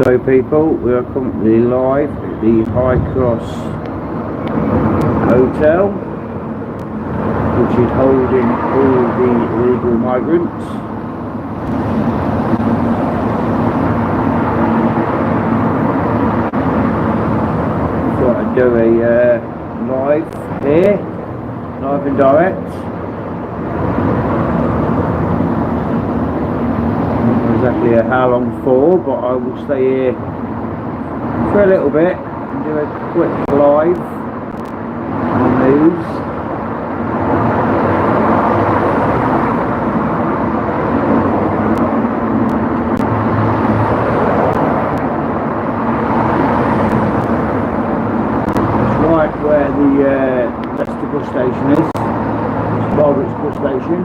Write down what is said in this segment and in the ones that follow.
So people, we are currently live at the High Cross Hotel, which is holding all the illegal migrants. Thought I'd do a live here, live and direct. Exactly how long for, but I will stay here for a little bit and do a quick live on the news. It's right where the Leicester bus station is, it's Barwick's bus station.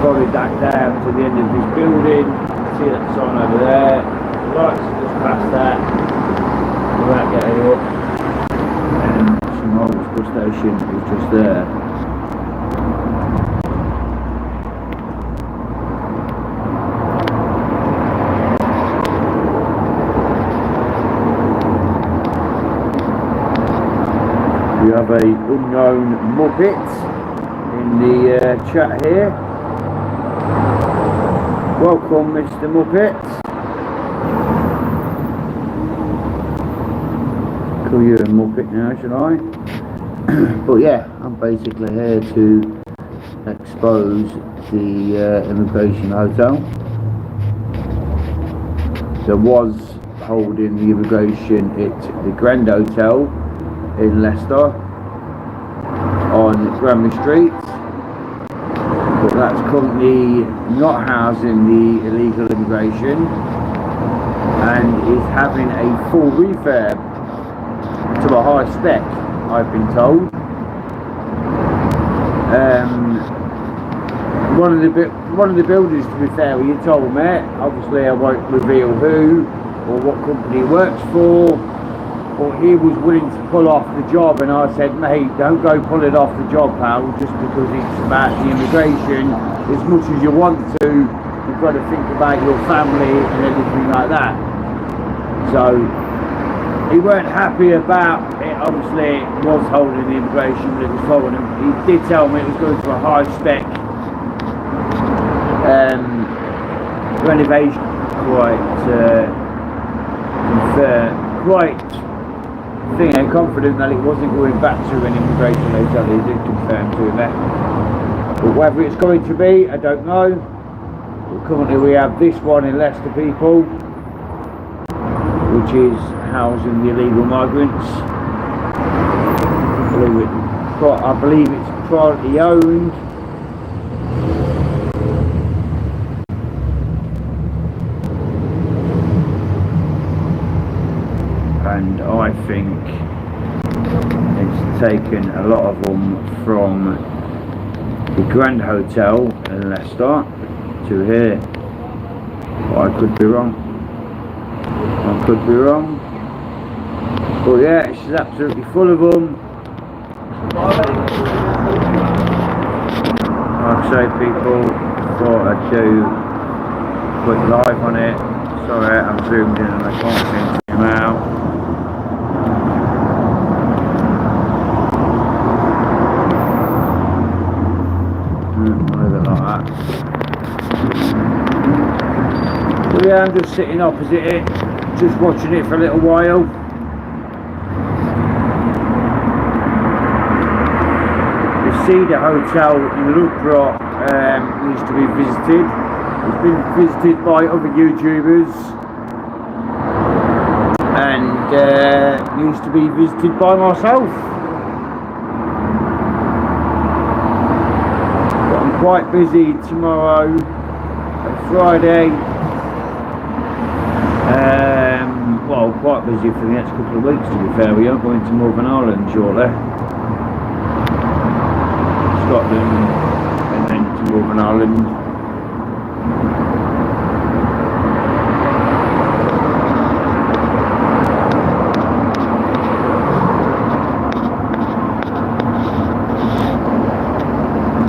Followed that down to the end of this building. See that sign over there. The lights are just past that without getting up. And St Margaret's bus station is just there. We have a unknown Muppet in the chat here. Welcome, Mr. Muppet. Call you a Muppet now, should I? But yeah, I'm basically here to expose the immigration hotel. There was holding the immigration at the Grand Hotel in Leicester on Granby Street. But that's currently not housing the illegal immigration and is having a full refurb to a high spec, I've been told. One of the builders, to be fair, you told me, obviously I won't reveal who or what company he works for, but he was willing to pull off the job, and I said, mate, don't go pull it off the job, pal, just because it's about the immigration. As much as you want to, you've got to think about your family and everything like that. So he weren't happy about it. Obviously it was holding the immigration, but it was holding him. He did tell me it was going to a high spec renovation, quite I'm confident that it wasn't going back to an immigration hotel. He did confirm to me. But whether it's going to be, I don't know. But currently we have this one in Leicester, people, which is housing the illegal migrants. I believe it's privately owned. And I think it's taken a lot of them from the Grand Hotel in Leicester to here. But I could be wrong. But yeah, she's absolutely full of them. Like I say, people, thought I'd do a quick live on it. Sorry, I'm zoomed in and I can't seem to come out. So yeah, I'm just sitting opposite it, just watching it for a little while. The Cedar Hotel in Loughborough needs to be visited. It's been visited by other YouTubers and needs to be visited by myself. But I'm quite busy tomorrow and Friday. Well, quite busy for the next couple of weeks, to be fair. We are going to Northern Ireland shortly, Scotland, and then to Northern Ireland.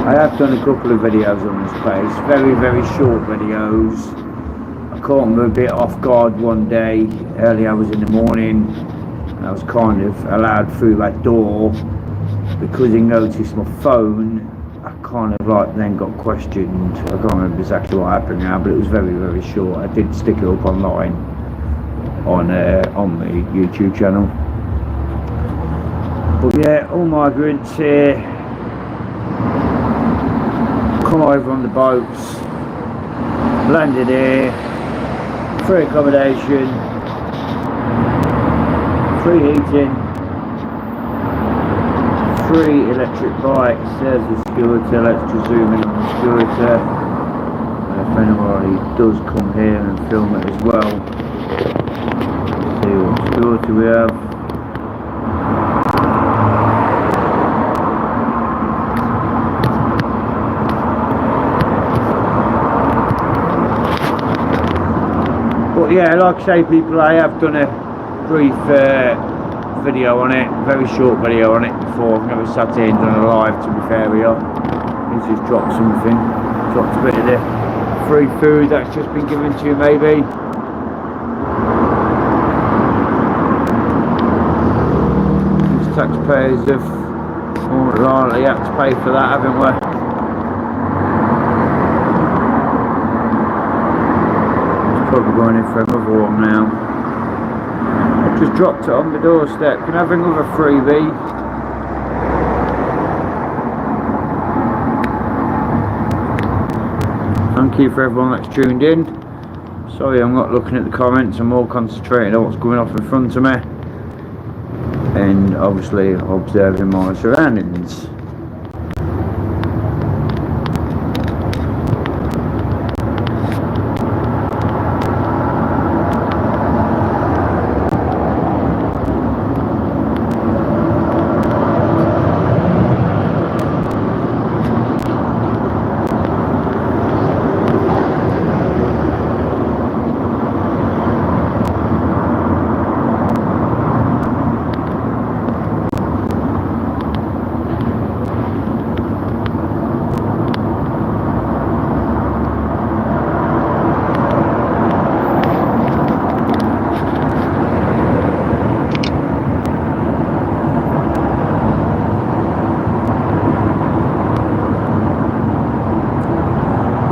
I have done a couple of videos on this place, very short videos. I caught him a bit off guard one day, early hours in the morning. I was kind of allowed through that door because he noticed my phone. I kind of like then got questioned. I can't remember exactly what happened now, but it was very, very short. I did stick it up online on my YouTube channel. But yeah, all migrants here come over on the boats, landed here, free accommodation, free heating, free electric bikes. There's the scooter. Let's just zoom in on the scooter. If anybody does come here and film it as well, see what scooter we have. But yeah, like I say, people, I have done a brief video on it, very short video on it before. I've never sat here and done a live, to be fair with you. He's just dropped something, dropped a bit of the free food that's just been given to you, maybe. These taxpayers have more than likely had to pay for that, haven't we? Probably going in for another one now. I've just dropped it on the doorstep. Can I have another freebie? Thank you for everyone that's tuned in. Sorry I'm not looking at the comments, I'm more concentrating on what's going off in front of me and obviously observing my surroundings.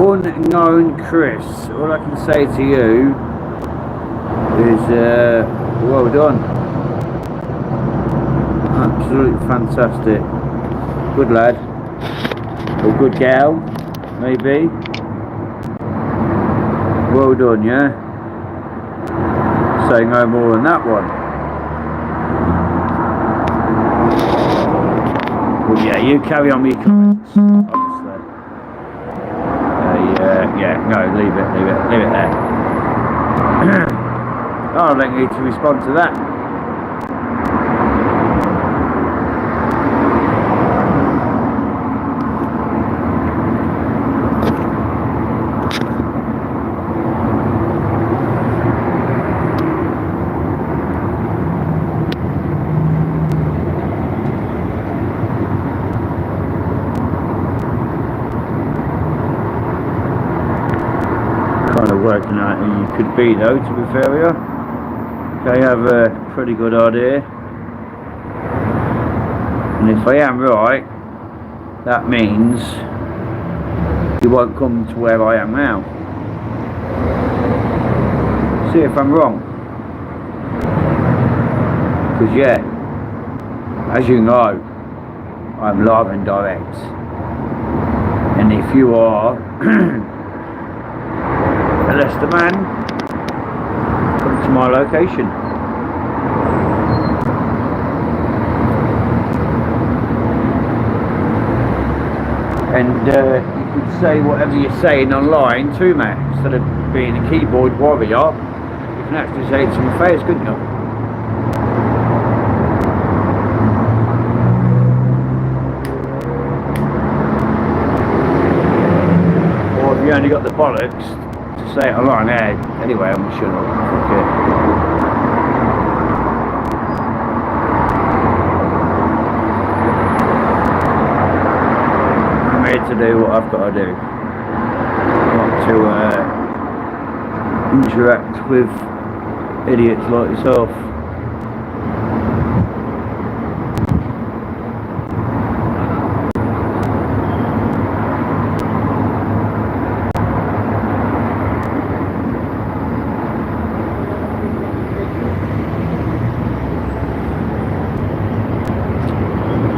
Unknown Chris, all I can say to you is well done, absolutely fantastic, good lad, or good gal maybe, well done, yeah, say no more than that one. Well yeah, you carry on with your comments, obviously. Yeah, no, leave it there. I don't need to respond to that. Working out who you could be though, to be fair with you. Okay, I have a pretty good idea, and if I am right, that means you won't come to where I am now. See if I'm wrong, because yeah, as you know, I'm live and direct, and if you are Leicester man, come to my location. And you could say whatever you're saying online to me, instead of being a keyboard warrior, you can actually say it to my face, couldn't you? Or if you only got the bollocks say it online, anyway, I'm sure not. Okay. I'm here to do what I've got to do, not to interact with idiots like yourself.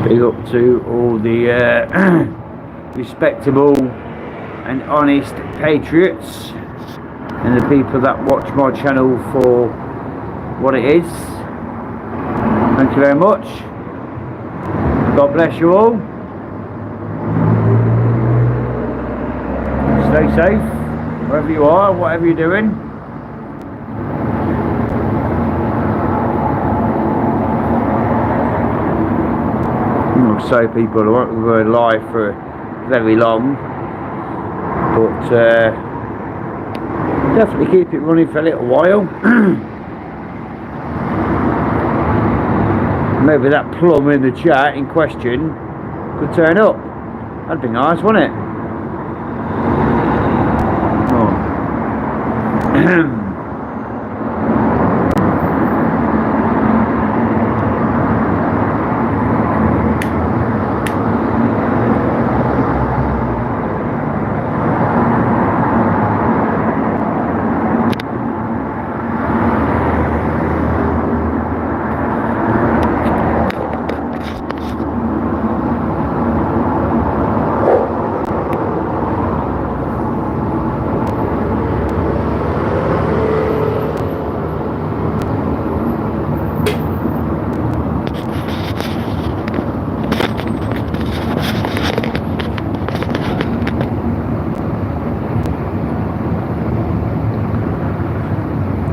Big up to all the respectable and honest patriots and the people that watch my channel for what it is. Thank you very much. God bless you all. Stay safe wherever you are, whatever you're doing. So people won't be live for very long, but definitely keep it running for a little while. Maybe that plum in the chat in question could turn up. That'd be nice, wouldn't it? Oh.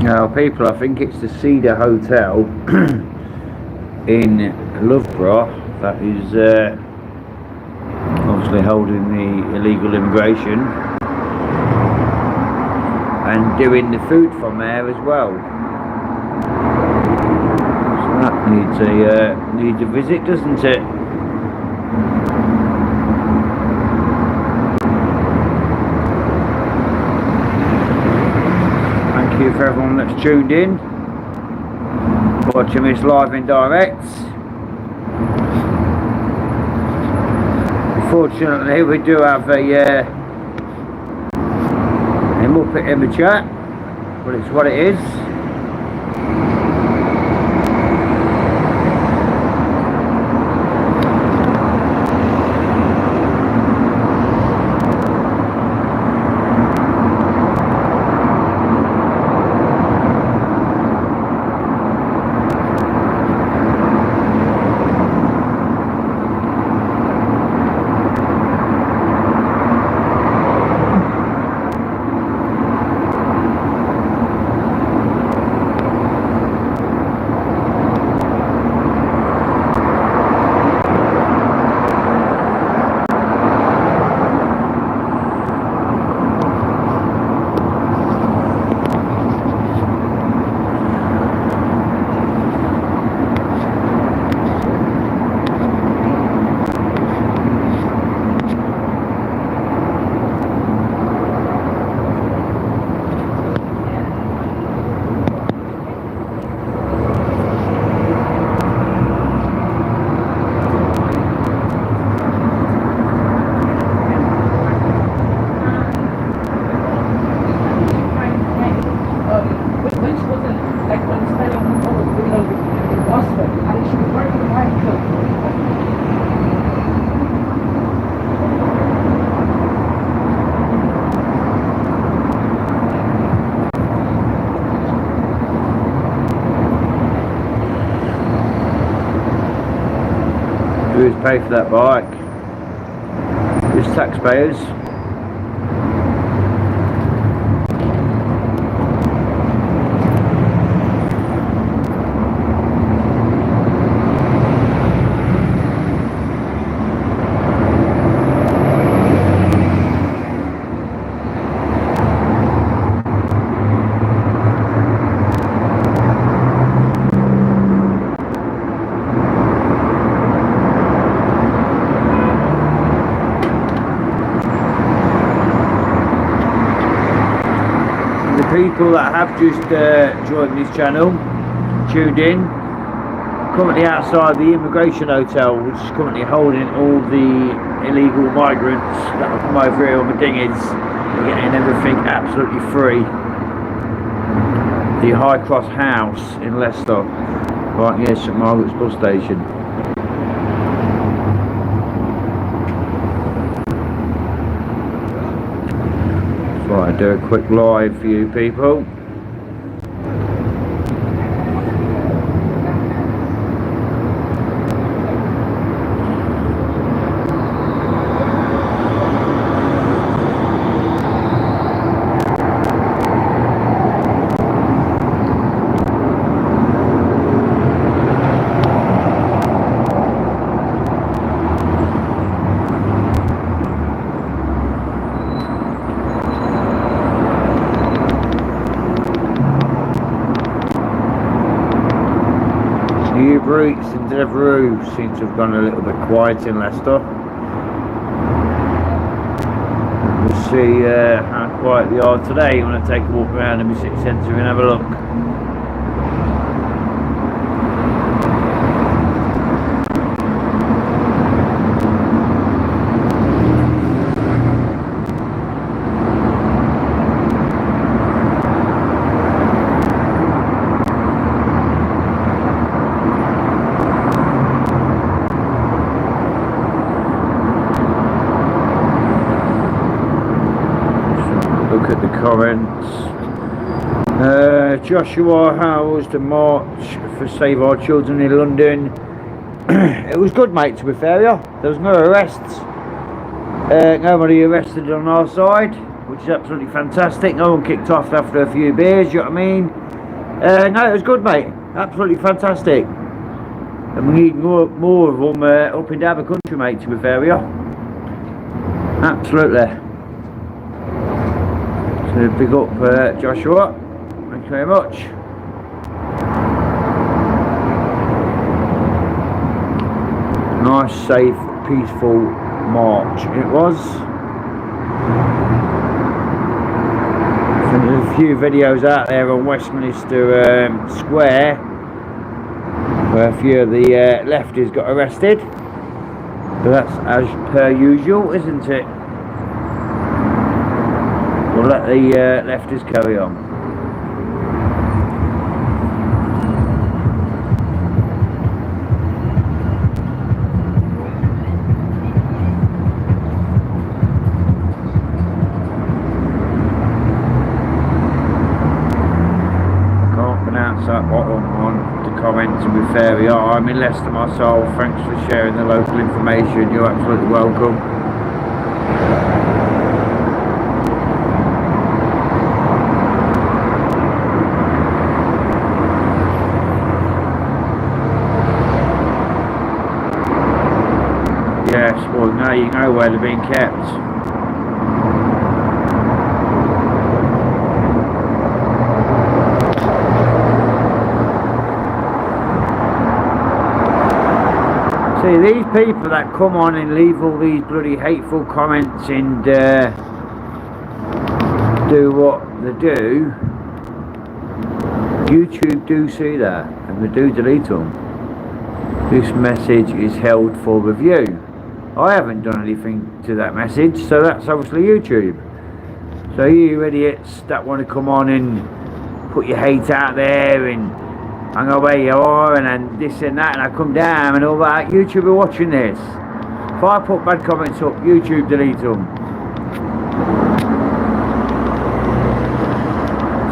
Now people, I think it's the Cedar Hotel in Loughborough that is obviously holding the illegal immigration and doing the food from there as well. So that needs a visit, doesn't it? Thank you for everyone that's tuned in, watching this live in direct. Unfortunately, we do have a Muppet in the chat, but it's what it is. Who's paid for that bike? It's taxpayers. that have just joined this channel, tuned in, currently outside the immigration hotel, which is currently holding all the illegal migrants that have come over here on the dinghies. We're getting everything absolutely free. The High Cross House in Leicester, right near St Margaret's bus station. So I do a quick live for you people. Uber Eats and Deliveroo seem to have gone a little bit quiet in Leicester. We'll see how quiet they are today when I take a walk around in the city centre and have a look. Look at the comments. Joshua, how was the march for Save Our Children in London? It was good, mate, to be fair. There was no arrests. Nobody arrested on our side, which is absolutely fantastic. No one kicked off after a few beers, you know what I mean? No, it was good, mate. Absolutely fantastic. And we need more of them up and down the country, mate, to be fair. Absolutely. So big up Joshua, thank you very much. Nice, safe, peaceful march it was. So there's a few videos out there on Westminster Square where a few of the lefties got arrested, but that's as per usual, isn't it? We'll let the lefties carry on. I can't pronounce that bottom on the comment, to be fair. I'm in Leicester myself. Thanks for sharing the local information. You're absolutely welcome. Yes, well now you know where they're being kept. See, these people that come on and leave all these bloody hateful comments and do what they do, YouTube do see that and they do delete them. This message is held for review. I haven't done anything to that message, so that's obviously YouTube. So you idiots that want to come on and put your hate out there and hang on where you are and this and that, and I come down and all that, YouTube are watching this. If I put bad comments up, YouTube delete them.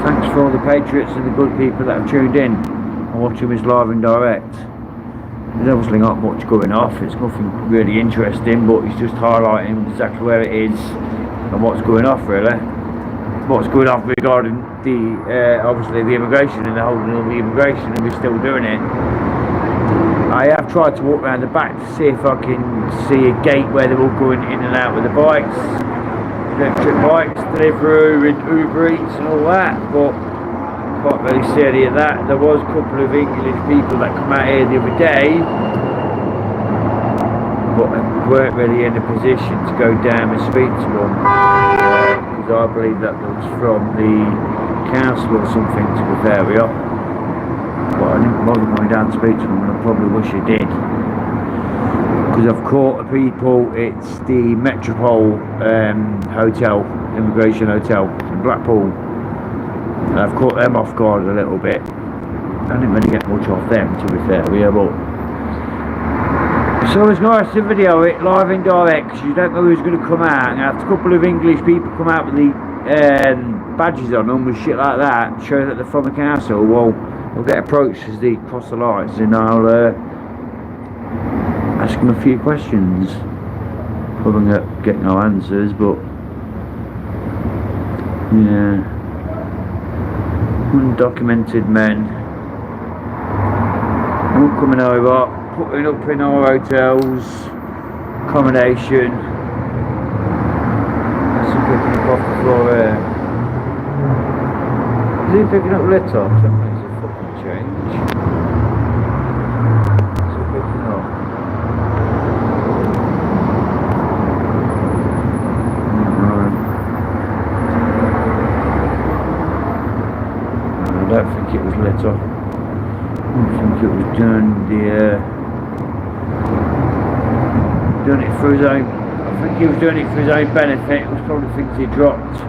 Thanks for all the patriots and the good people that have tuned in and watching this live and direct. There's obviously not much going off, it's nothing really interesting, but it's just highlighting exactly where it is and what's going off really. What's going off regarding the, obviously the immigration and the holding of the immigration, and we're still doing it. I have tried to walk around the back to see if I can see a gate where they're all going in and out with the bikes, electric bikes, Deliveroo and Uber Eats and all that, but can't really see any of that. There was a couple of English people that come out here the other day, but weren't really in a position to go down and speak to them, because I believe that was from the council or something, to be fair with you. But I didn't bother going down to speak to them, and I probably wish I did. Because I've caught the people, it's the Metropole Hotel, Immigration Hotel in Blackpool. And I've caught them off guard a little bit. I didn't really get much off them, to be fair with you, but so it's nice to video it live and direct, because you don't know who's going to come out. And after a couple of English people come out with the badges on them with shit like that, show that they're from the council, well, they'll get approached as they cross the lights, and I'll ask them a few questions. Probably not get no answers, but yeah. Undocumented men all coming over, putting up in our hotels, accommodation. That's him picking up off the floor here. Is he picking up litter? That makes a fucking change. What's he picking up? I don't think it was litter. I think it was doing it for his own. I think he was doing it for his own benefit. It was probably things he dropped.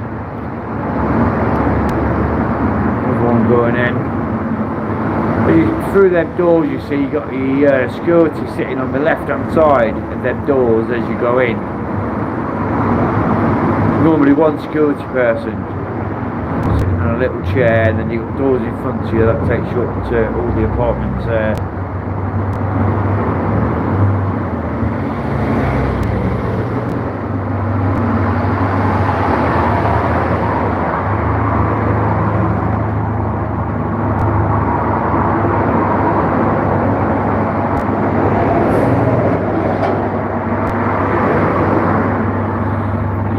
Everyone going in. But through them doors, you see, you got the security sitting on the left-hand side of them doors as you go in. Normally one security person sitting on a little chair, and then you've got doors in front of you that takes you up to all the apartments there.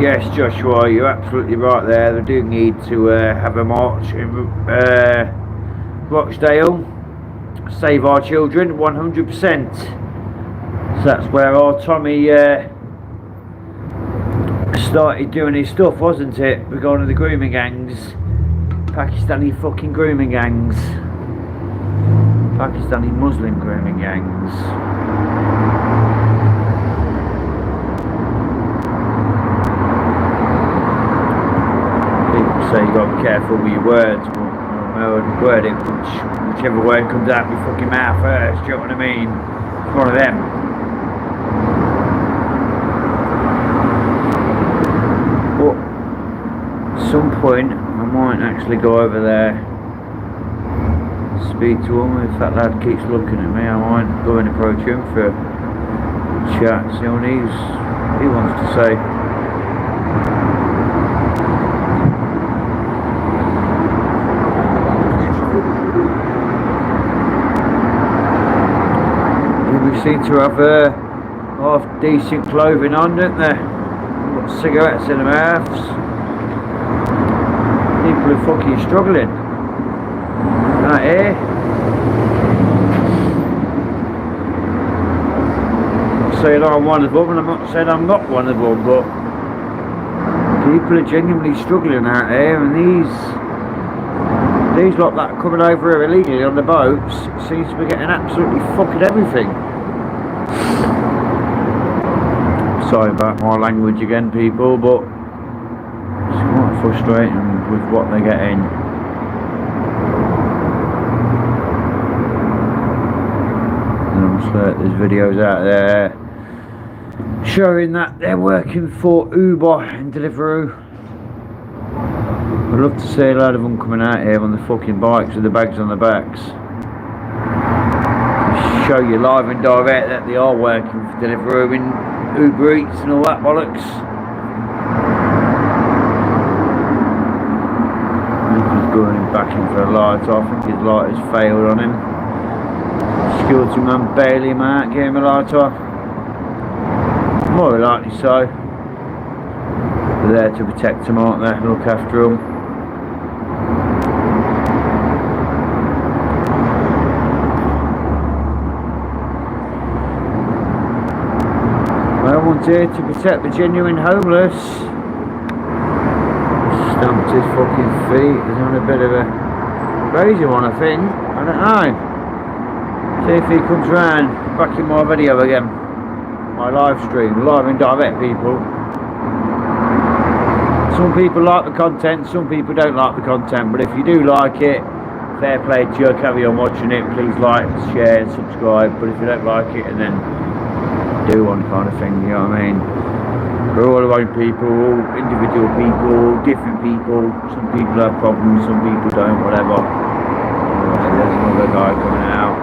Yes, Joshua, you're absolutely right there. They do need to have a march in Rochdale. Save our children, 100%. So that's where our Tommy started doing his stuff, wasn't it? Regarding the grooming gangs. Pakistani fucking grooming gangs. Pakistani Muslim grooming gangs. So you got to be careful with your words, but word it, whichever word comes out of your fucking mouth first, do you know what I mean? It's one of them. But at some point I might actually go over there, speak to him. If that lad keeps looking at me, I might go and approach him for a chat, see what he wants to say. Seem to have half decent clothing on, don't they? Got cigarettes in their mouths. People are fucking struggling. Right here. I'm not saying I'm one of them, and I'm not saying I'm not one of them, but people are genuinely struggling out here, and these lot that are coming over here illegally on the boats seems to be getting absolutely fucking everything. Sorry about my language again, people, but it's quite frustrating with what they're getting. And obviously there's videos out there showing that they're working for Uber and Deliveroo. I'd love to see a load of them coming out here on the fucking bikes with the bags on their backs. Show you live and direct that they are working for Deliveroo and Uber Eats and all that bollocks. He's going back in for a lighter. I think his lighter's failed on him. Security man bailed him out, gave him a lighter. More likely so. They're there to protect him, aren't they? Look after him. Here to protect the genuine homeless. Stamp What's his fucking feet? He's on a bit of a crazy one, I think. I don't know. See if he comes round back in my video again. My live stream, live and direct, people. Some people like the content, some people don't like the content, but if you do like it, fair play to you, carry on watching it. Please like, share and subscribe. But if you don't like it, and then do one kind of thing, you know what I mean? We're all our own people, all individual people, different people. Some people have problems, some people don't, whatever. There's another guy coming out.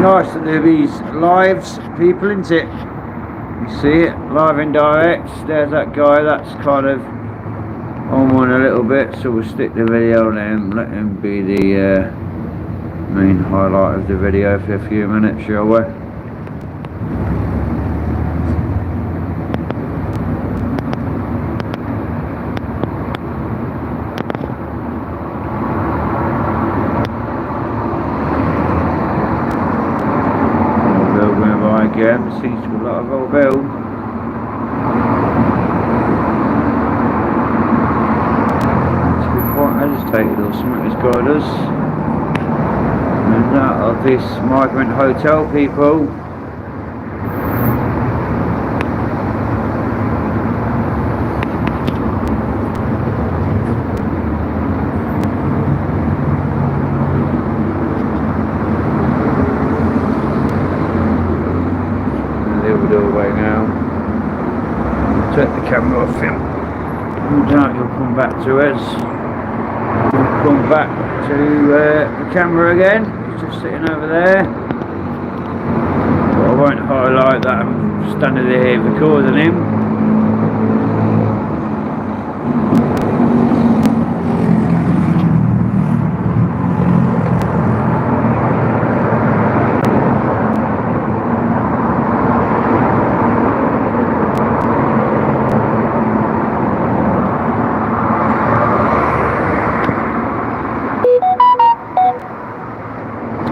Nice to do these lives, people, isn't it? You see it, live and direct. There's that guy, that's kind of on one a little bit, so we'll stick the video on him, let him be the main highlight of the video for a few minutes, shall we? Again, seems to be a lot of old build. To be quite agitated or something, this guy does. And that of this migrant hotel, people. Away now. Take the camera off him. No doubt he'll come back to us. He'll come back to the camera again. He's just sitting over there. But I won't highlight that. I'm standing there recording him.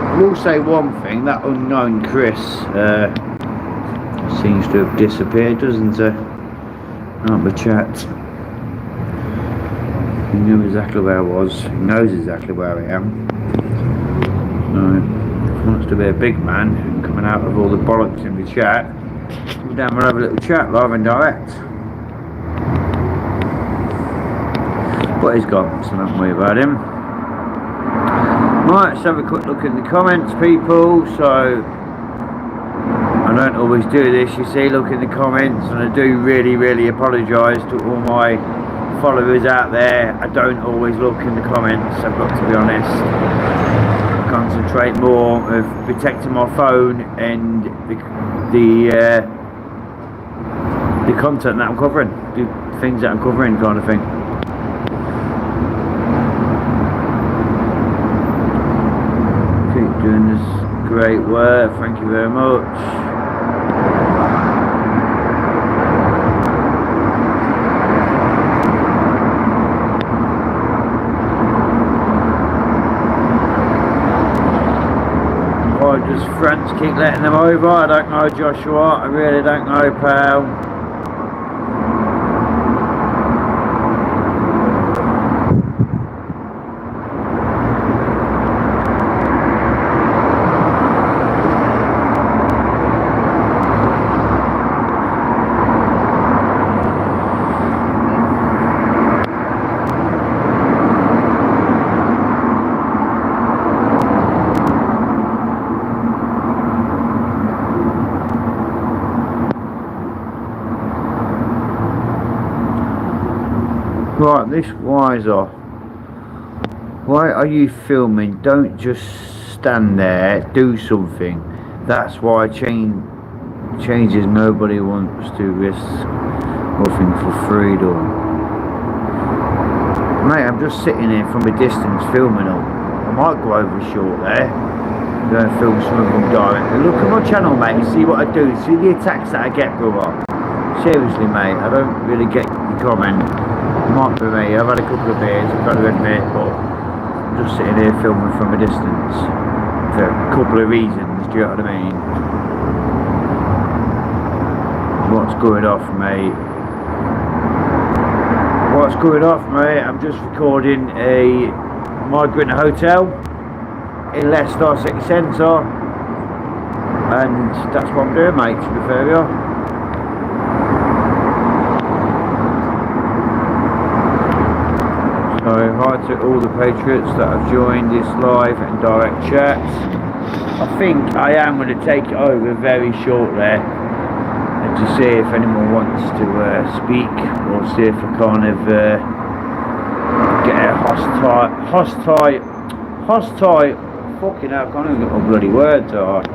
I will say one thing, that unknown Chris seems to have disappeared, doesn't he? Out the chat. He knew exactly where I was, he knows exactly where I am. So, if he wants to be a big man coming out of all the bollocks in the chat, come down and have a little chat live and direct. But he's gone, so don't worry about him. Right, let's have a quick look in the comments, people. So I don't always do this, you see, look in the comments, and I do really apologise to all my followers out there. I don't always look in the comments, I've got to be honest. I concentrate more of protecting my phone and the content that I'm covering, the things that I'm covering, kind of thing. Doing this great work, thank you very much. Why does France keep letting them over? I don't know, Joshua, I really don't know, pal. Right, this Wiser, why are you filming? Don't just stand there, do something. That's why changes. Nobody wants to risk nothing for freedom. Mate, I'm just sitting here from a distance filming them. I might go over short there, go and film some of them directly. Look at my channel, mate, see what I do, see the attacks that I get, brother. Seriously, mate, I don't really get your comment. Might be me, I've had a couple of beers, I've got to admit, but I'm just sitting here filming from a distance for a couple of reasons, do you know what I mean? What's going off, mate? What's going off, mate? I'm just recording a migrant hotel in Leicester City Centre, and that's what I'm doing, mate, to be fair, yeah. So hi to all the patriots that have joined this live and direct chat. I think I am going to take it over very shortly and to see if anyone wants to speak, or see if I kind of get a hostile, fucking hell, I can't even get my bloody words out.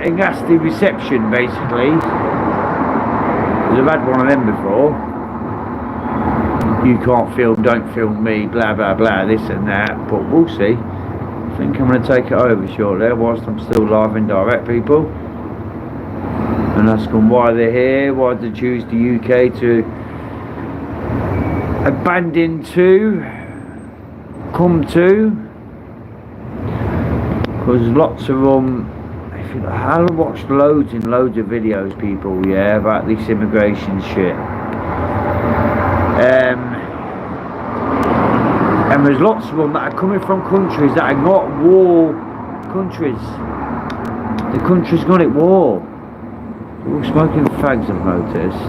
A nasty reception, basically. I've had one of them before. You can't film, don't film me, blah blah blah, this and that, but we'll see. I think I'm going to take it over shortly whilst I'm still live and direct, people, and ask them why they're here, why they choose the UK to abandon to come to, because lots of them, I've watched loads and loads of videos, people, yeah, about this immigration shit. And there's lots of them that are coming from countries that are not war countries. The country's gone at war. They're all smoking fags, I've noticed.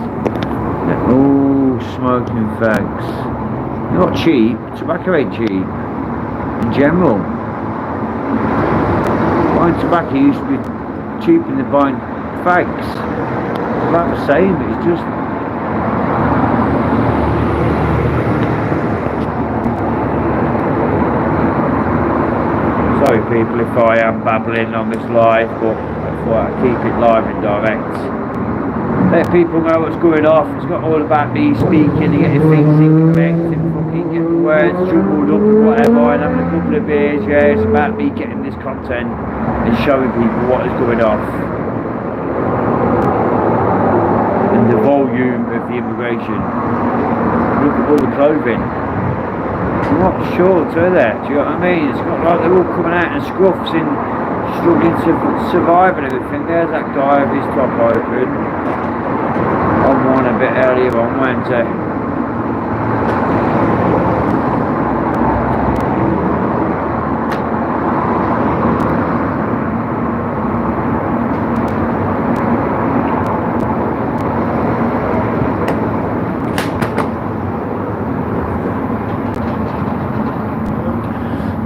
They're all smoking fags. They're not cheap. Tobacco ain't cheap. In general. Buying tobacco used to be cheaper than buying fags. It's about the same, it's just... Sorry people if I am babbling on this live, but I thought I'd keep it live and direct. Let people know what's going off. It's not all about me speaking and getting things incorrect and fucking getting words jumbled up and whatever, and having a couple of beers. Yeah, it's about me getting this content and showing people what is going off. And the volume of the immigration. Look at all the clothing. They're not shorts, are they? Do you know what I mean? It's not like they're all coming out in scruffs and struggling to survive and everything. There's that guy with his top open. On one a bit earlier on, weren't I?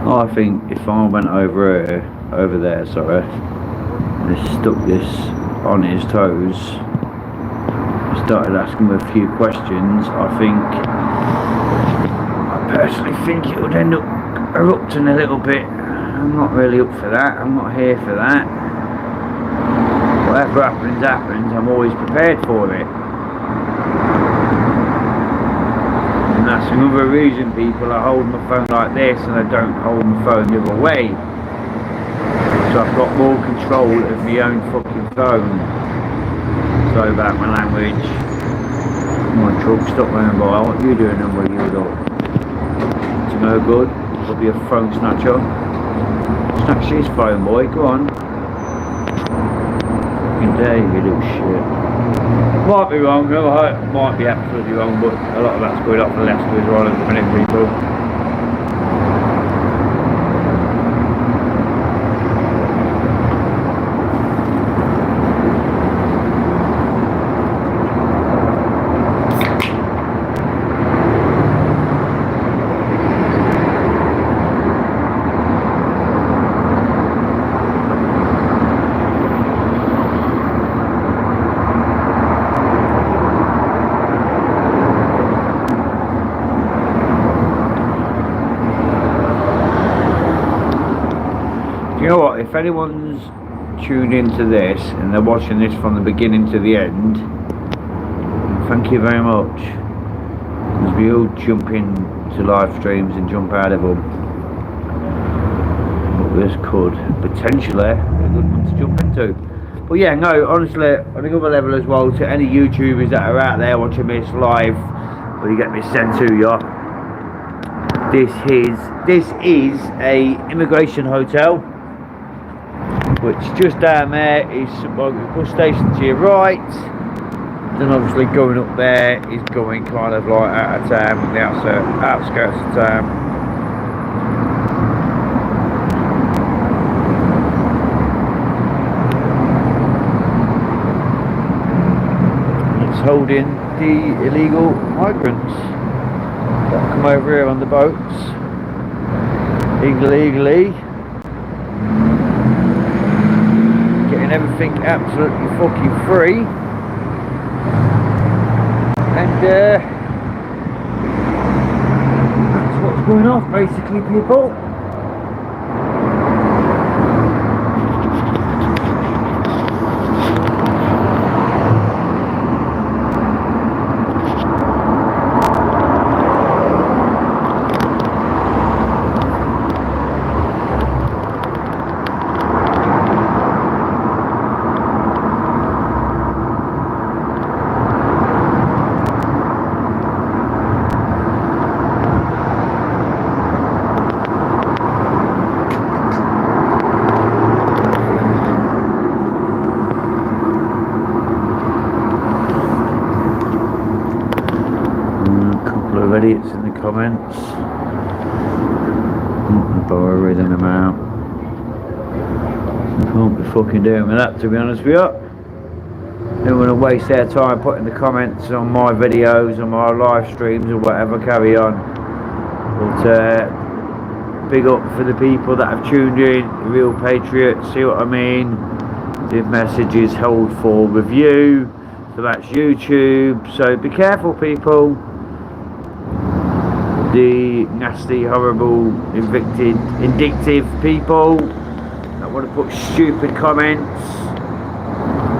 I think if I went over there, sorry, and stuck this on his toes, started asking him a few questions, I personally think it would end up erupting a little bit. I'm not really up for that. I'm not here for that. Whatever happens, I'm always prepared for it. And that's another reason, people, I hold my phone like this and I don't hold my phone the other way. So I've got more control of my own fucking phone. Sorry about my language. Come on, truck, stop running by. What are you doing and where you look? It's no good. There'll be a phone snatcher. Snatch his phone, boy, go on. Fucking dare you little shit. Might be wrong, might be absolutely wrong, but a lot of that's going off the Leicester as well at the minute, people. You know what, if anyone's tuned into this and they're watching this from the beginning to the end, thank you very much, because we all jump into live streams and jump out of them, but this could potentially be a good one to jump into. But yeah, no, honestly, on another level as well, to any YouTubers that are out there watching this live, or you get me sent to you, this is a immigration hotel. which just down there is St Margaret's bus station to your right. Then obviously going up there is going kind of like out of town, on the outskirts of town. It's holding the illegal migrants that come over here on the boats illegally, getting everything absolutely fucking free. And that's what's going on, basically, people. Idiots in the comments. Not bother reading them out. I can't be fucking doing with that, to be honest with you. Don't want to waste their time putting the comments on my videos, on my live streams or whatever, carry on. But big up for the people that have tuned in, the real patriots, see what I mean? The messages hold for review, so that's YouTube, so be careful, people. The nasty, horrible, vindictive people that want to put stupid comments,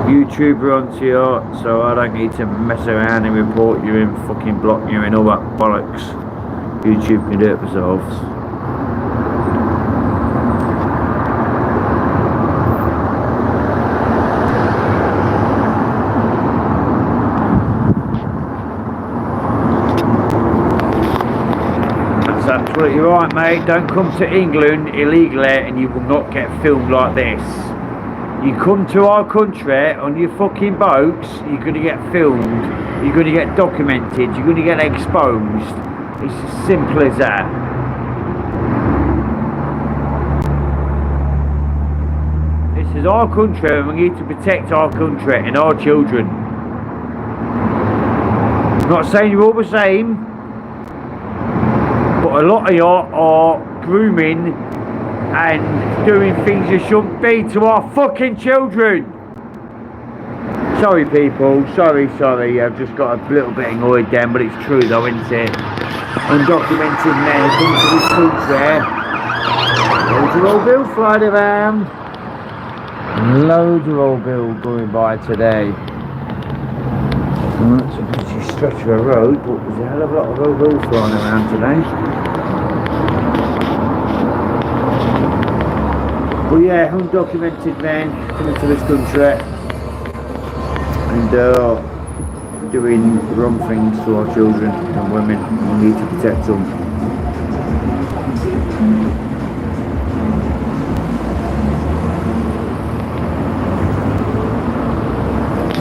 YouTuber onto you, so I don't need to mess around and report you and fucking block you and all that bollocks. YouTube can do it themselves. Absolutely right, mate. Don't come to England illegally and you will not get filmed like this. You come to our country on your fucking boats, you're going to get filmed, you're going to get documented, you're going to get exposed. It's as simple as that. This is our country and we need to protect our country and our children. I'm not saying you're all the same, but a lot of you are grooming and doing things you shouldn't be to our fucking children. Sorry people, sorry, I've just got a little bit annoyed then, but it's true though, isn't it? Undocumented men come to this country. Loads of old bills flying around. Loads of old bills going by today. Well, that's a pretty stretch of a road, but there's a hell of a lot of old bills flying around today. But yeah, undocumented men coming to this country and doing wrong things to our children and women. We need to protect them.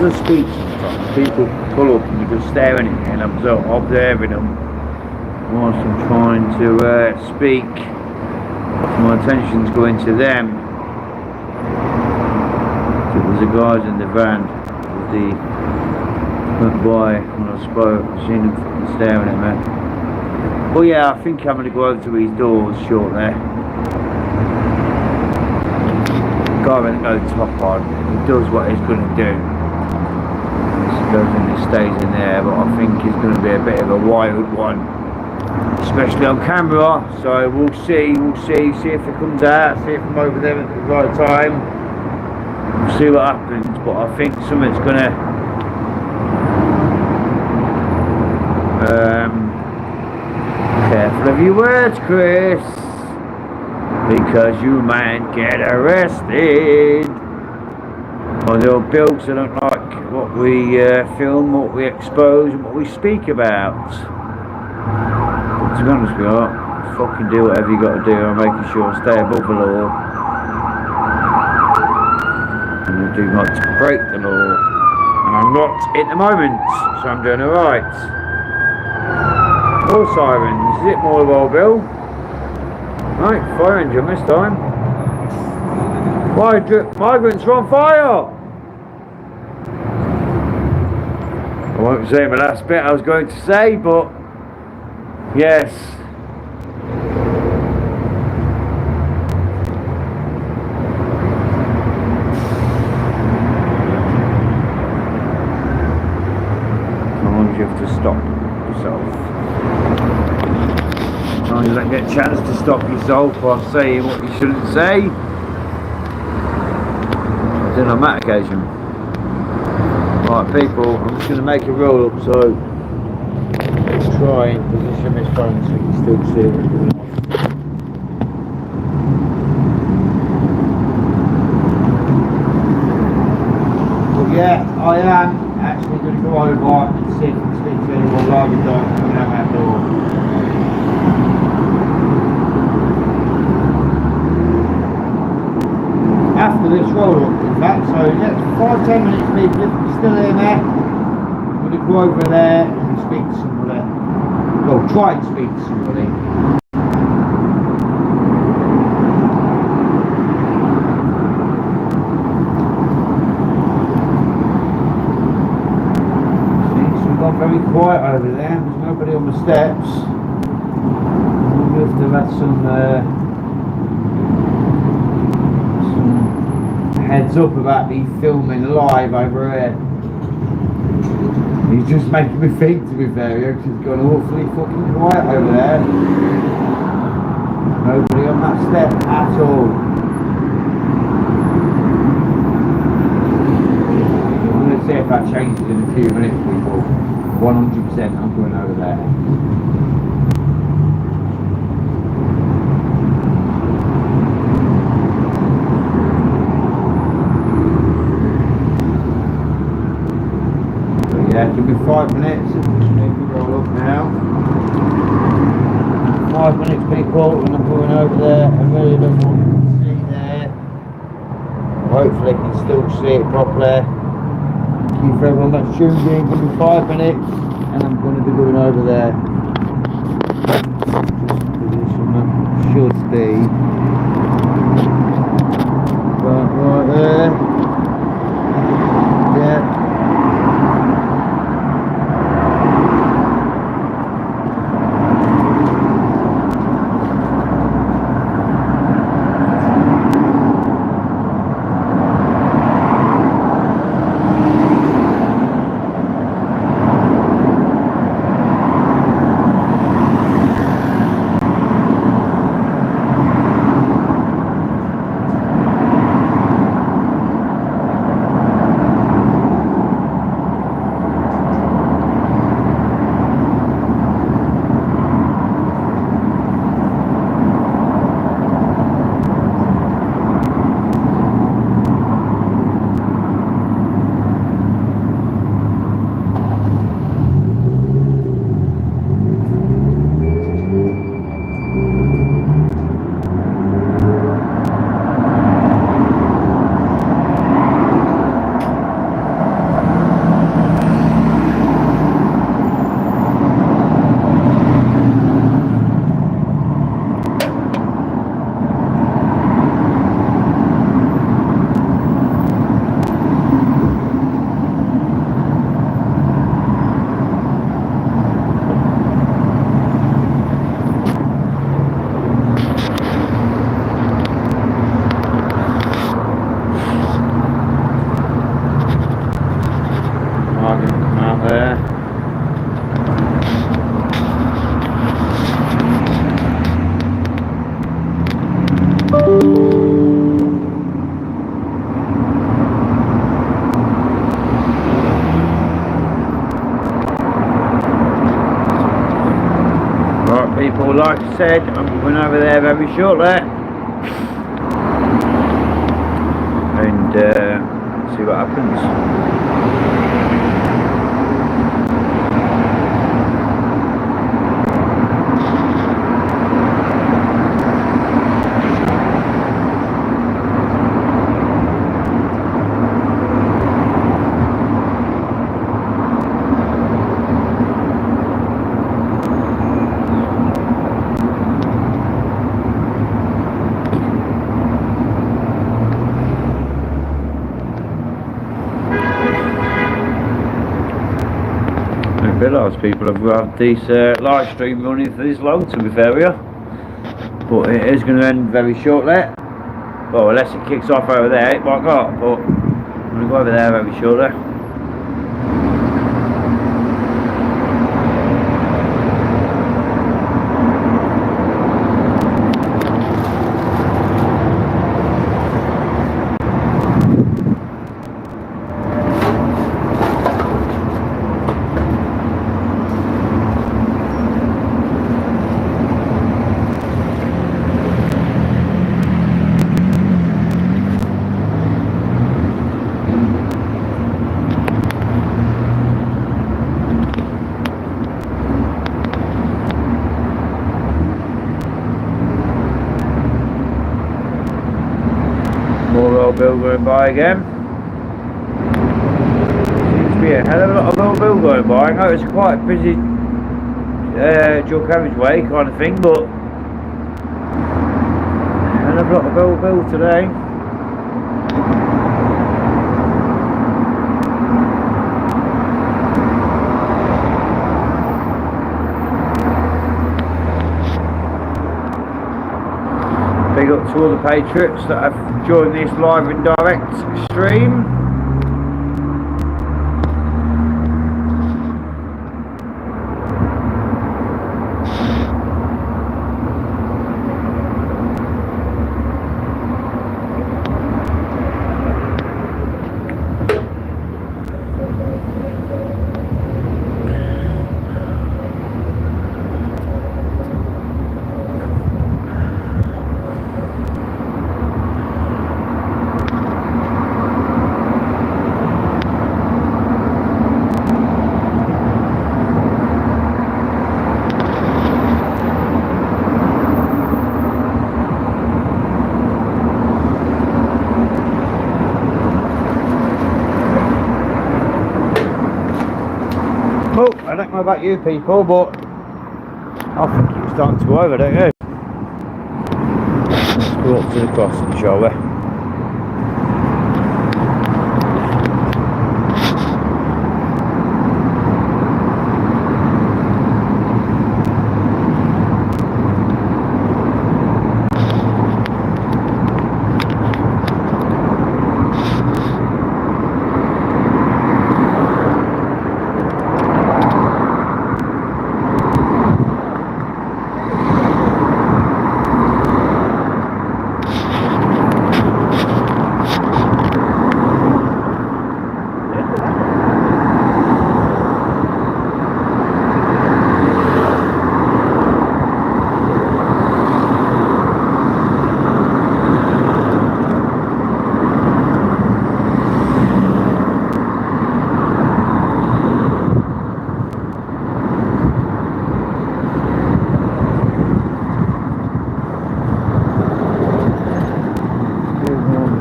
The speech sometimes. People pull up and you're just staring at me and I'm observing them whilst I'm trying to speak. My attention's going to them. So there's the guys in the van. They went by when I spoke. I've seen them fucking staring at me. Well, yeah, I think I'm going to go over to these doors shortly. The guy went to go top on. He does what he's going to do. He goes in and stays in there, but I think he's going to be a bit of a wild one. Especially on camera, so we'll see if it comes out, see if I'm over there at the right time, we'll see what happens, but I think something's gonna careful of your words, Chris, because you might get arrested. Or there are bills that don't like what we film, what we expose and what we speak about. To be honest with you, fucking do whatever you got to do. I'm making sure I stay above the law. do not break the law. And I'm not at the moment, so I'm doing alright. More sirens. Is it Mobile Bill? Right, fire engine this time. Migrants are on fire! I won't say the last bit I was going to say, but yes. Sometimes you have to stop yourself. Sometimes you don't get a chance to stop yourself or say what you shouldn't say. I did on that occasion. Right people, I'm just going to make a roll up, so let's try and position this phone so you can still see it. But yeah, I am actually going to go over and see if I can speak to anyone live and don't coming out that door. After this roll up, in fact, so next 5-10 minutes people, if you're still in there, I'm going to go over there and speak to somebody. Well, try and speak to somebody. See, so we've gone very quiet over there, there's nobody on the steps. We have to have some heads up about me filming live over here. He's just making me think, to be fair, it's gone awfully fucking quiet over there. Nobody on that step at all. I'm going to see if that changes in a few minutes, people. 100% I'm going over there. Yeah, give me 5 minutes and maybe roll up now. 5 minutes people and I'm going over there. I really don't want to see there. Hopefully I can still see it properly. Thank you for everyone that's tuned in. Give me 5 minutes and I'm going to be going over there. Just position that should be right there. Yeah. People, like I said, I'm going over there very shortly and see what happens. didn't realise people have had this live stream running for this long, to be fair with you. But it is going to end very shortly. Well, unless it kicks off over there, it might not, but I'm going to go over there very shortly. More old Bill going by again. Seems to be a hell of a lot of old Bill going by. I know it's quite a busy dual carriageway kind of thing, but a hell of a lot of old Bill today. Big up to all the patriots that have joined this live and direct stream. Well, I don't know about you people, but I think it's starting to go over, don't you? Let's go up to the crossing, shall we?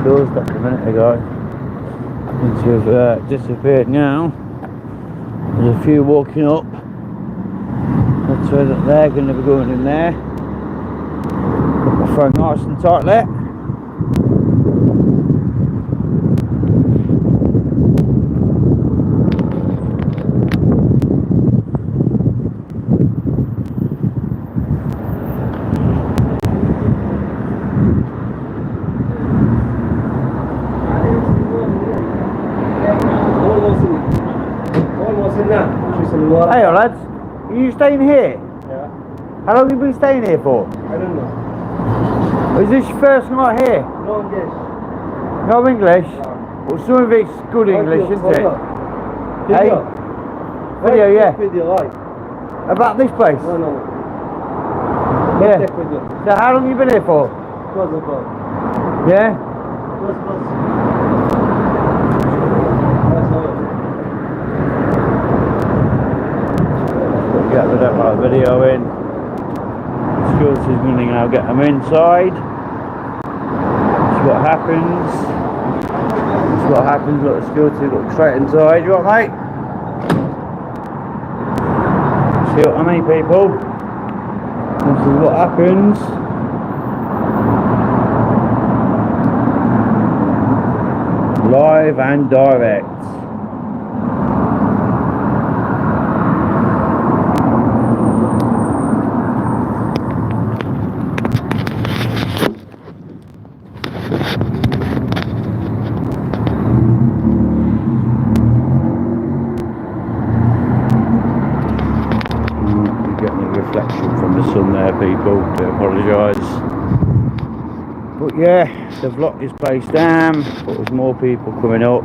Doors back a minute ago seem to have disappeared now. There's a few walking up. I'd say that they're going to be going in there. Put my phone nice and tightly. Hey lads, are you staying here? Yeah. How long have you been staying here for? I don't know. Is this your first night here? No English. No English? No. Well, some of it's good English, isn't it? Hey? Video. Video, yeah. Video, right. About this place? No. Yeah. Take video. So how long have you been here for? Close the door. Yeah? Close. Get the video in. Security's going to now get them inside. That's what happens. That's what happens. Look, the security look straight inside. You what, mate? See what I mean, people? This is what happens. Live and direct. reflection from the sun there, people. Do apologise. But yeah, they've locked this place down, but there's more people coming up.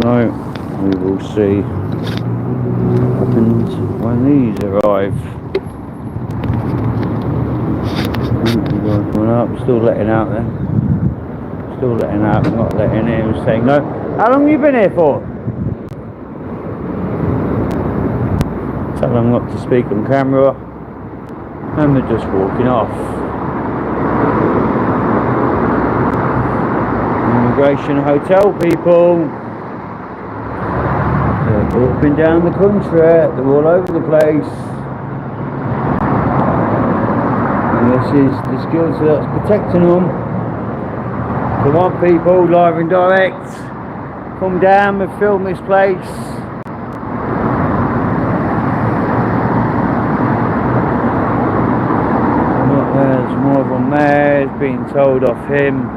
So we will see what happens when these arrive. Coming up, still letting out then. Still letting out, not letting in. He was saying no. How long have you been here for? Tell them not to speak on camera. And they're just walking off. Immigration hotel people. They're up and down the country. They're all over the place. And this is the security that's protecting them. Come on people, live and direct. Come down and film this place. Look, there's more of them there. It's being told off him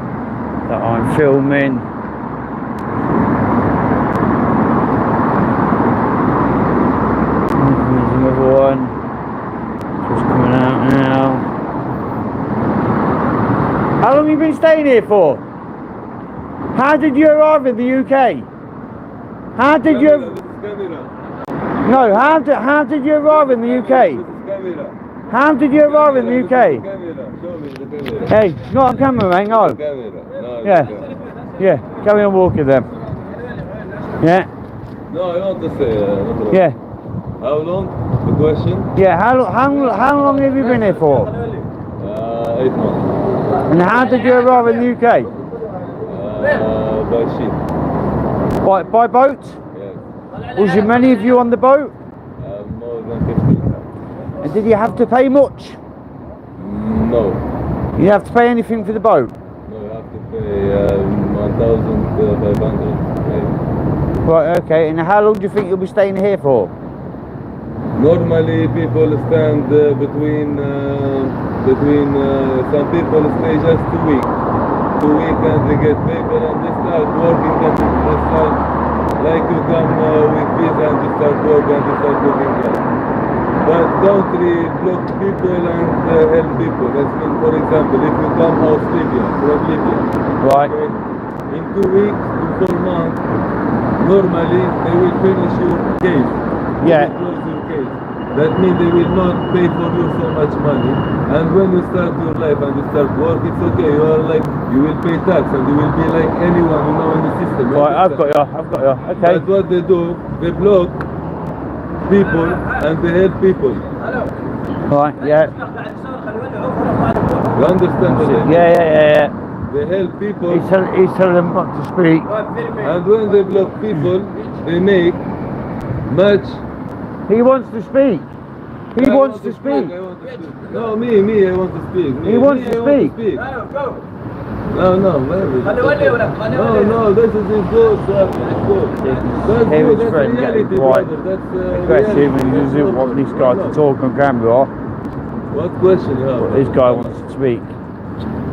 that I'm filming. There's another one. Just coming out now. How long have you been staying here for? How did you arrive in the UK? How did you... No, how did you arrive in the UK? How did you arrive in the UK? Hey, not on camera, mate, no. Yeah, yeah, carry on walking then. Yeah. No, I want to say. Yeah. How long? The question? Yeah, how long have you been here for? 8 months. And how did you arrive in the UK? By ship. By boat? Yes. Was there many of you on the boat? More than 50. And did you have to pay much? No. You didn't have to pay anything for the boat? No, you have to pay 1,500. Right, okay. And how long do you think you'll be staying here for? Normally people stand between some people stay just 2 weeks. 2 weeks and they get paper and they start working and they start like you come with visa and they start working and they start looking like. But country block people and help people. That's mean, for example, if you come out Libya, from Libya, Right. okay, in 2 weeks to 4 months, normally they will finish your case. Yeah. They will close your case. That means they will not pay for you so much money. And when you start your life and you start work, it's okay. You are like, you will pay tax and you will be like anyone you know in the system. Right, I've got you. Okay. But what they do, they block people and they help people. Right, yeah. You understand what I mean? Yeah. They help people. He's telling them not to speak. And when they block people, they make much. He wants to speak. He wants to speak. I want to speak. No, me, I want to speak. He wants to speak. No, maybe. No, this is good. That's good. That's Him good. and his That's friend reality, getting quite brother. That's aggressive and he doesn't want this guy to talk on camera. What question you have? But this guy wants to speak.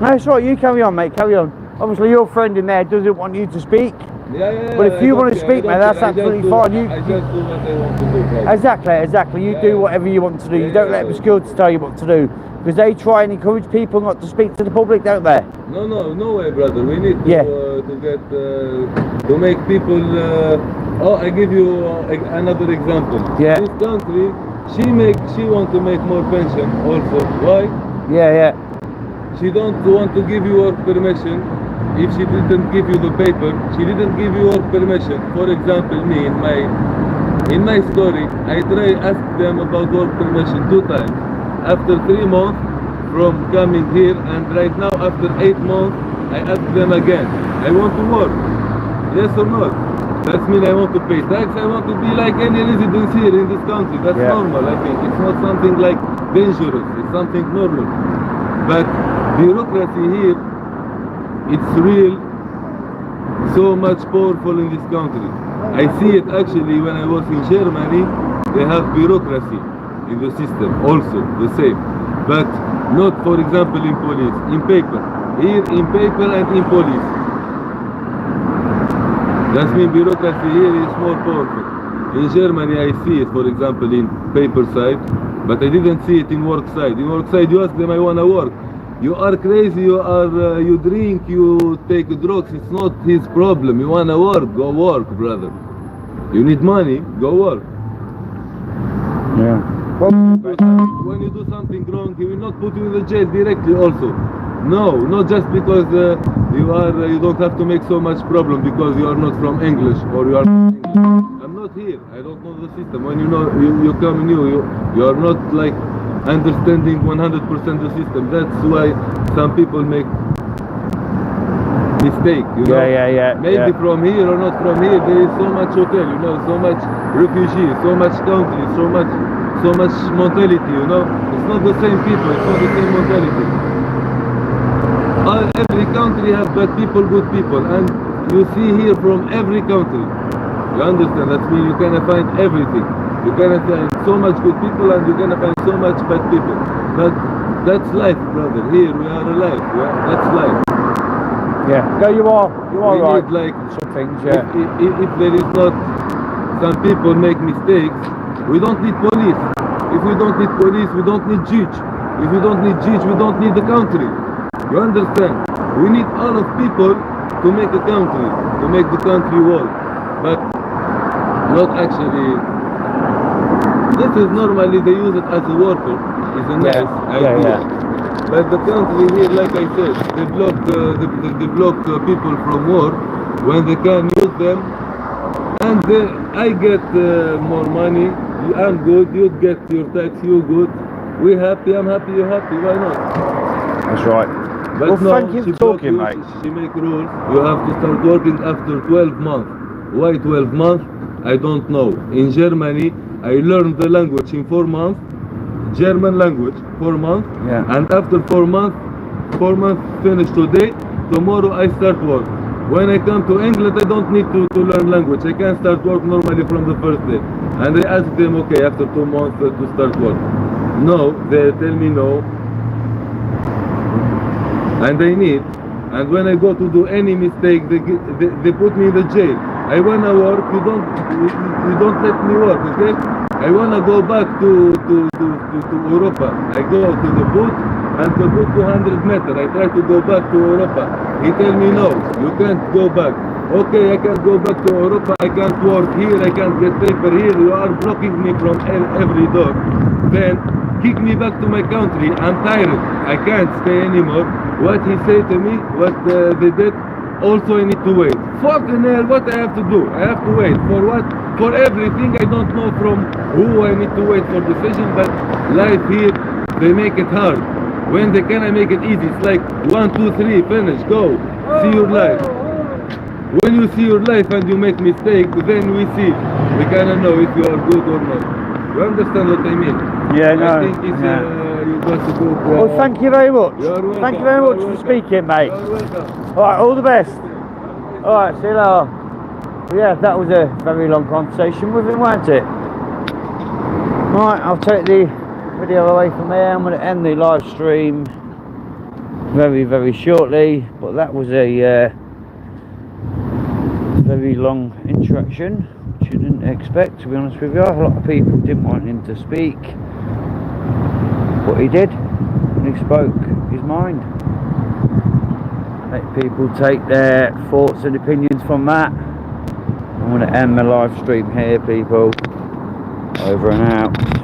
No, it's right. You carry on, mate. Carry on. Obviously, your friend in there doesn't want you to speak. Yeah. But if you want to speak, mate, that's absolutely fine. I just do what I want to do, brother. Exactly. You do whatever you want to do. You don't let the security tell you what to do. Because they try and encourage people not to speak to the public, don't they? No way, brother. We need to Yeah. To get to make people. I give you another example. Yeah. This country, she want to make more pension also. Why? Yeah. She don't want to give you work permission. If she didn't give you the paper, she didn't give you work permission. For example, me in my story, I try ask them about work permission 2 times. After 3 months from coming here, and right now after 8 months, I ask them again. I want to work. Yes or not? That means I want to pay tax. I want to be like any resident here in this country. That's normal. I think it's not something like dangerous. It's something normal. But bureaucracy here, it's real, so much powerful in this country. I see it actually when I was in Germany. They have bureaucracy in the system also, the same. But not, for example, in police, in paper. Here in paper and in police. That means bureaucracy here is more powerful. In Germany I see it, for example, in paper side. but I didn't see it in work side. In work side, you ask them, I wanna work. You are crazy, you drink, you take drugs, it's not his problem. You wanna work, go work, brother. You need money, go work. Yeah. When you do something wrong, he will not put you in the jail directly also. No, not just because you don't have to make so much problem because you are not from English or you are from English. I'm not here, I don't know the system. When you come new, you are not like understanding 100% the system. That's why some people make mistake, you know. Yeah. Maybe from here or not from here, there is so much hotel, you know, so much refugees, so much country, so much mentality, you know. It's not the same people, it's not the same mentality. Every country has bad people, good people, and you see here from every country. You understand? That means you can find everything. You can find so much good people and you can find so much bad people. But that's life, brother. Here we are alive. That's life. Yeah. No, you are We right. need, like, some things, yeah. if there is not, some people make mistakes, we don't need police. If we don't need police, we don't need judge. If we don't need judge, we don't need the country. You understand? We need all of people to make a country, to make the country work. But not actually. This is normally they use it as a worker. It's a nice idea. But the country here, like I said, they block people from work when they can use them, and I get more money. I'm good. You get your tax. You good. We happy. I'm happy. You happy. Why not? That's right. But Well, no, thank you she for talking, block mate. She make rules. You have to start working after 12 months. Why 12 months? I don't know. In Germany, I learned the language in 4 months. German language, 4 months. Yeah. And after 4 months finished today, tomorrow I start work. When I come to England, I don't need to learn language. I can start work normally from the first day. And I ask them, okay, after 2 months to start work. No, they tell me no. And I need. And when I go to do any mistake, they put me in the jail. I wanna work, you don't let me work, okay? I wanna go back to Europa. I go to the boat and the boat 200 meters. I try to go back to Europa. He tell me no, you can't go back. Okay, I can't go back to Europa. I can't work here. I can't get paper here. You are blocking me from every door. Then kick me back to my country. I'm tired. I can't stay anymore. What he said to me, what they did, also I need to wait. Fucking hell, what I have to do? I have to wait. For what? For everything. I don't know from who I need to wait for decision, but life here, they make it hard. When they can, I make it easy. It's like 1, 2, 3, finish, go. See your life. When you see your life and you make mistake, then we see. We cannot know if you are good or not. You understand what I mean? Yeah, no. I think it's, you got to go. Well, thank you very much. You're welcome. Thank you very much You're for welcome. speaking, mate. You're welcome. Alright, all the best. Alright, see you later. Well, yeah, that was a very long conversation with him, wasn't it? Right, I'll take the video away from there. I'm going to end the live stream very, very shortly. But that was a very long interaction, which you didn't expect, to be honest with you. A lot of people didn't want him to speak, but he did, and he spoke his mind. Let people take their thoughts and opinions from that. I'm going to end my live stream here, people. Over and out.